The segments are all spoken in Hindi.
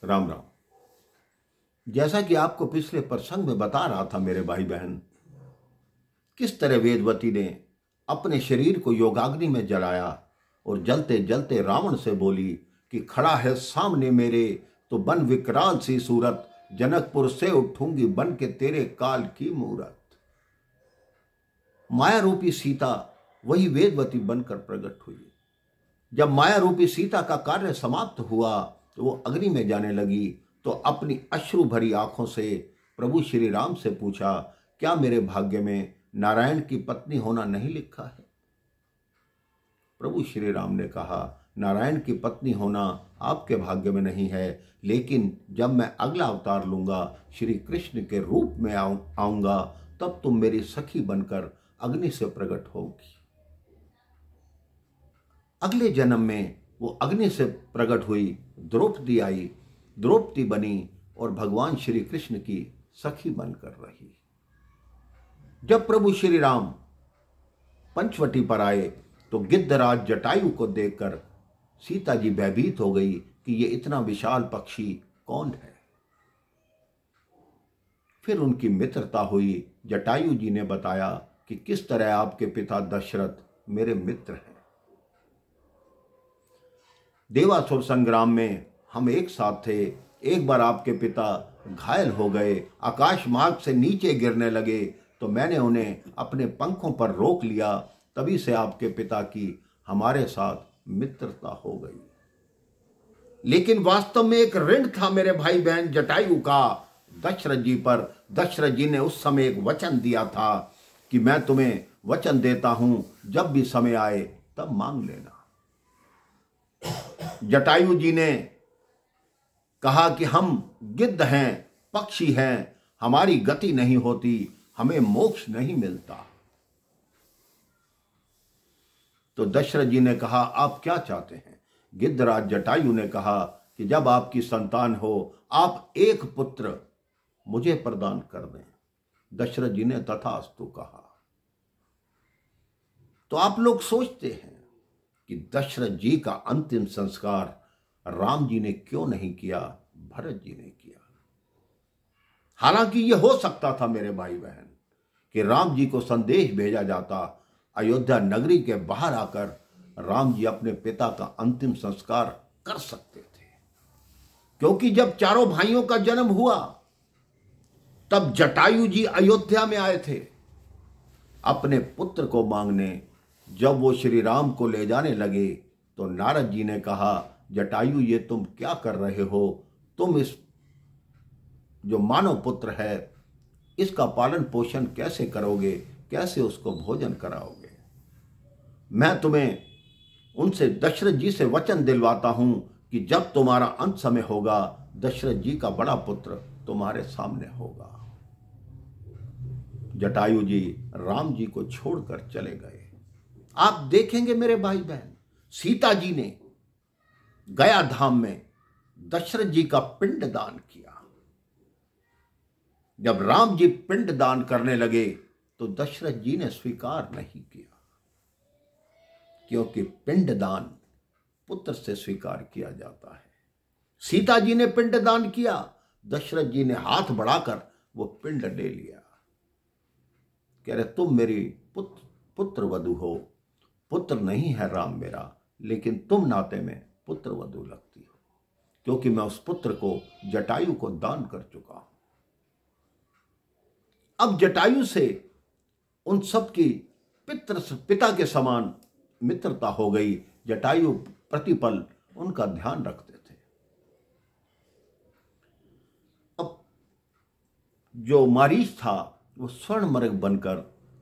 राम राम। जैसा कि आपको पिछले प्रसंग में बता रहा था मेरे भाई बहन, किस तरह वेदवती ने अपने शरीर को योगाग्नि में जलाया और जलते जलते रावण से बोली कि खड़ा है सामने मेरे तो बन विकराल सी सूरत, जनकपुर से उठूंगी बन के तेरे काल की मूरत। माया रूपी सीता वही वेदवती बनकर प्रकट हुई। जब माया रूपी सीता का कार्य समाप्त हुआ तो वो अग्नि में जाने लगी, तो अपनी अश्रु भरी आंखों से प्रभु श्री राम से पूछा, क्या मेरे भाग्य में नारायण की पत्नी होना नहीं लिखा है? प्रभु श्री राम ने कहा, नारायण की पत्नी होना आपके भाग्य में नहीं है, लेकिन जब मैं अगला अवतार लूंगा, श्री कृष्ण के रूप में आऊंगा, तब तुम मेरी सखी बनकर अग्नि से प्रकट होगी। अगले जन्म में वो अग्नि से प्रकट हुई, द्रौपदी आई, द्रौपदी बनी और भगवान श्री कृष्ण की सखी बनकर रही। जब प्रभु श्री राम पंचवटी पर आए तो गिद्धराज जटायु को देखकर सीता जी भयभीत हो गई कि ये इतना विशाल पक्षी कौन है। फिर उनकी मित्रता हुई। जटायु जी ने बताया कि किस तरह आपके पिता दशरथ मेरे मित्र हैं। देवासुर संग्राम में हम एक साथ थे। एक बार आपके पिता घायल हो गए, आकाश मार्ग से नीचे गिरने लगे, तो मैंने उन्हें अपने पंखों पर रोक लिया। तभी से आपके पिता की हमारे साथ मित्रता हो गई। लेकिन वास्तव में एक ऋण था मेरे भाई बहन जटायु का दशरथ जी पर। दशरथ जी ने उस समय एक वचन दिया था कि मैं तुम्हें वचन देता हूं, जब भी समय आए तब मांग लेना। जटायु जी ने कहा कि हम गिद्ध हैं, पक्षी हैं, हमारी गति नहीं होती, हमें मोक्ष नहीं मिलता। तो दशरथ जी ने कहा, आप क्या चाहते हैं? गिद्धराज जटायु ने कहा कि जब आपकी संतान हो, आप एक पुत्र मुझे प्रदान कर दें। दशरथ जी ने तथास्तु कहा। तो आप लोग सोचते हैं कि दशरथ जी का अंतिम संस्कार राम जी ने क्यों नहीं किया, भरत जी ने किया। हालांकि यह हो सकता था मेरे भाई बहन कि राम जी को संदेश भेजा जाता, अयोध्या नगरी के बाहर आकर राम जी अपने पिता का अंतिम संस्कार कर सकते थे। क्योंकि जब चारों भाइयों का जन्म हुआ तब जटायु जी अयोध्या में आए थे अपने पुत्र को मांगने। जब वो श्री राम को ले जाने लगे तो नारद जी ने कहा, जटायु ये तुम क्या कर रहे हो? तुम इस जो मानव पुत्र है इसका पालन पोषण कैसे करोगे, कैसे उसको भोजन कराओगे? मैं तुम्हें उनसे दशरथ जी से वचन दिलवाता हूं कि जब तुम्हारा अंत समय होगा, दशरथ जी का बड़ा पुत्र तुम्हारे सामने होगा। जटायु जी राम जी को छोड़कर चले गए। आप देखेंगे मेरे भाई बहन, सीता जी ने गया धाम में दशरथ जी का पिंड दान किया। जब राम जी पिंड दान करने लगे तो दशरथ जी ने स्वीकार नहीं किया, क्योंकि पिंड दान पुत्र से स्वीकार किया जाता है। सीता जी ने पिंड दान किया, दशरथ जी ने हाथ बढ़ाकर वो पिंड ले लिया। कह रहे तुम मेरी पुत्र वधू हो। पुत्र नहीं है राम मेरा, लेकिन तुम नाते में पुत्र वधू लगती हो, क्योंकि मैं उस पुत्र को जटायु को दान कर चुका हूं। अब जटायु से उन सब की पिता के समान मित्रता हो गई। जटायु प्रतिपल उनका ध्यान रखते थे। अब जो मारीच था वो स्वर्णमर्ग बनकर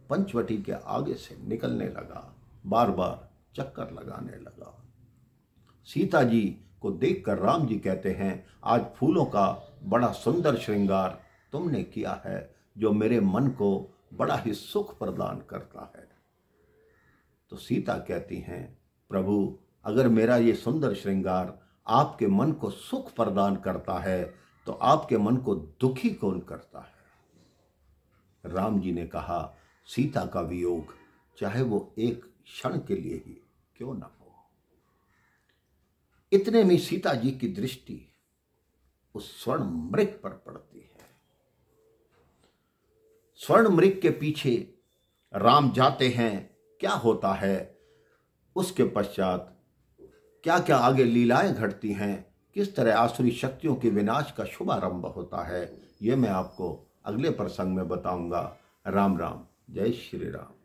पंचवटी के आगे से निकलने लगा, बार बार चक्कर लगाने लगा। सीता जी को देखकर राम जी कहते हैं, आज फूलों का बड़ा सुंदर श्रृंगार तुमने किया है, जो मेरे मन को बड़ा ही सुख प्रदान करता है। तो सीता कहती हैं, प्रभु अगर मेरा ये सुंदर श्रृंगार आपके मन को सुख प्रदान करता है तो आपके मन को दुखी कौन करता है? राम जी ने कहा, सीता का वियोग चाहे वो एक क्षण के लिए ही क्यों ना हो। इतने में सीता जी की दृष्टि उस स्वर्ण मृग पर पड़ती है। स्वर्ण मृग के पीछे राम जाते हैं, क्या होता है, उसके पश्चात क्या क्या आगे लीलाएं घटती हैं, किस तरह आसुरी शक्तियों के विनाश का शुभारंभ होता है, ये मैं आपको अगले प्रसंग में बताऊंगा। राम राम, जय श्री राम।